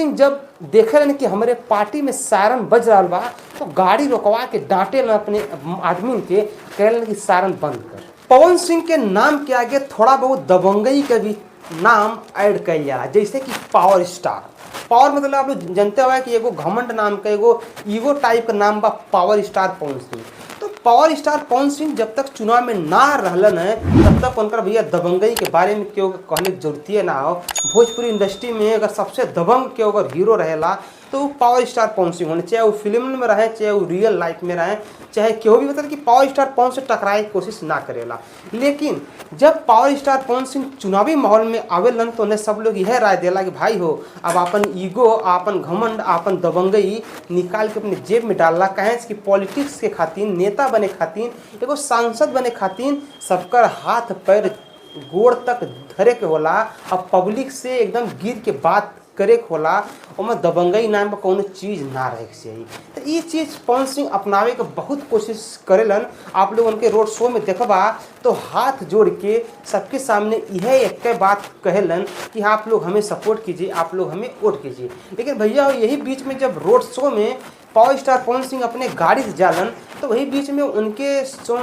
सिंह जब देखे रहने कि हमारे पार्टी में सायरन बज रहा बा तो गाड़ी रोकवा के डांटे न अपने आदमी के, कहलन कि सायरन बंद कर। पवन सिंह के नाम के आगे थोड़ा बहुत दबंगई का भी नाम ऐड कल जाला, जैसे कि पावर स्टार। पावर मतलब आप लोग जानते हुआ कि एगो घमंड नाम का एगो ईगो टाइप का नाम बा पावर स्टार पवन सिंह। तो पावर स्टार पवन सिंह जब तक चुनाव में ना रहलन है तब तक उनका भैया दबंगई के बारे में क्यों कहने की जरूरत ना हो। भोजपुरी इंडस्ट्री में अगर सबसे दबंग के अगर हीरो रहेला तो वो पावर स्टार पवन सिंह होने, चाहे वो फिल्म में रहे चाहे वो रियल लाइफ में रहे, चाहे क्यों भी मतलब कि पावर स्टार पवन से टकराए की कोशिश ना करेला। लेकिन जब पावर स्टार पवन सिंह चुनावी माहौल में आवेलन तो उन्हें सब लोग यह राय देला कि भाई हो अब अपन ईगो, अपन घमंड, अपन दबंगई निकाल के अपने जेब में डालला। कहें कि पॉलिटिक्स के खातिर, नेता बने खातिर, एगो सांसद बने खातिर सबकर हाथ पैर गोड़ तक धरे के होला और पब्लिक से एकदम गिर के बात करे के होला। और दबंगई नाम पर कोनो चीज़ ना रहे के चाहिए। तो ये चीज़ पवन सिंह अपनावे के बहुत कोशिश करेलन। आप लोग उनके रोड शो में देखबा तो हाथ जोड़ के सबके सामने यह एक बात कहेलन कि आप लोग हमें सपोर्ट कीजिए, आप लोग हमें वोट कीजिए। लेकिन भैया यही बीच में जब रोड शो में पावर स्टार पवन सिंह अपने गाड़ी से जालन तो वही बीच में उनके जो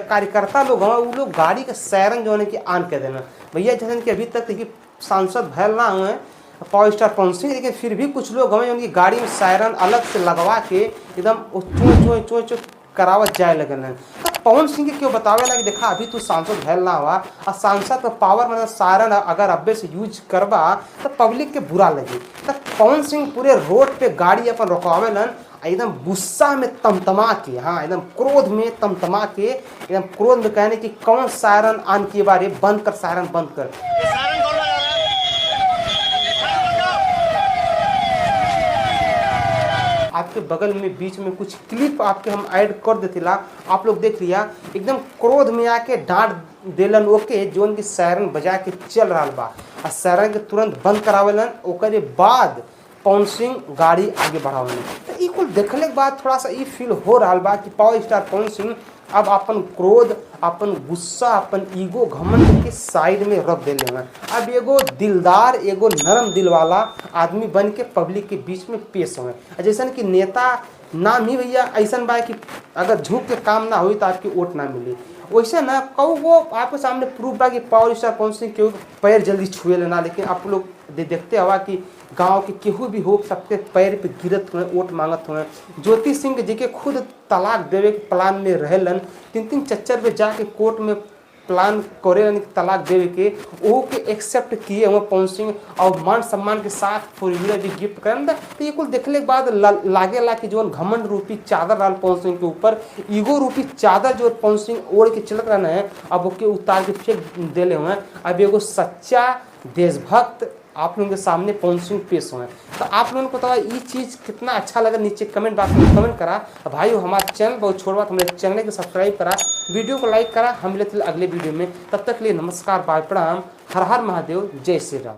कार्यकर्ता लोग हैं वो लोग गाड़ी का सायरन जो है कि ऑन कर देना। भैया जैसे कि अभी तक देखिए सांसद भैल ना हुए पावर स्टार पवन सिंह, लेकिन फिर भी कुछ लोग हमें उनकी गाड़ी में सायरन अलग से लगवा के एकदम चों चों चों करावत जाए लगन है। तो पवन सिंह के क्यों बतावेला कि देखा अभी तू सांसद भैल ना हुआ और सांसद का पावर मतलब सायरन अगर अब्बे से यूज करबा तो पब्लिक के बुरा लगी। तो पवन सिंह पूरे रोड पे गाड़ी अपन रोकवावेलन एकदम गुस्सा में तमतमा के, हाँ एकदम क्रोध में तमतमा के, एकदम क्रोध में कहने कि कौन सायरन ऑन किए बारे, बंद कर सायरन बंद कर। आपके बगल में बीच में कुछ क्लिप आपके हम ऐड कर देतिला, आप लोग देख लिया। एकदम क्रोध में आके डांट देलन ओके जो उनकी सायरन बजा के चल रहा बा और सायरन के तुरंत बंद करावेलन। ओकरे बाद पवन सिंह गाड़ी आगे बढ़ावेलन। तो ये कुल देखने के बाद थोड़ा सा ये फील हो रहा बा कि पावर स्टार पवन सिंह अब अपन क्रोध, अपन गुस्सा, अपन ईगो घमंड के साइड में रख दे लेना। अब एगो दिलदार, एगो नरम दिल वाला आदमी बन के पब्लिक के बीच में पेश हुए। जैसा कि नेता नाम ही भैया ऐसा बा कि अगर झुक के काम ना हुई तो आपकी वोट ना मिली। वैसे ना कहूँ वो आपके सामने प्रूफ बा कि पावर स्टार पवन सिंह केहू पैर जल्दी छुए लेना। लेकिन आप लोग देखते हवा कि गांव के केहू भी हो सबके पैर पे गिरत हुए, वोट मांगत हुए। ज्योति सिंह जी के खुद तलाक देवे के प्लान में रहेलन, 3-3 चच्चर पे जाके कोर्ट में प्लान करे तलाक देवे के, वो के एक्सेप्ट किए हुए पवन सिंह और मान सम्मान के साथ 4 व्हीलर भी गिफ्ट करें। तो ये कुल देखने के बाद लागेला कि जो घमंड रूपी चादर डाल पवन सिंह के ऊपर, ईगो रूपी चादर जो पवन सिंह ओढ़ के चलत रहना है अब ओके उतार के फेंक देले हुए। अब एगो सच्चा देशभक्त आप लोगों के सामने पवन सिंह पेश हुए। तो आप लोगों को पता है ये चीज़ कितना अच्छा लगा, नीचे कमेंट बॉक्स में कमेंट करा। भाई हमारा चैनल बहुत छोड़वा तो हमारे चैनल को सब्सक्राइब करा, वीडियो को लाइक करा। हम मिलते अगले वीडियो में, तब तक के लिए नमस्कार, बाय, प्रणाम, हर हर महादेव, जय श्री राम।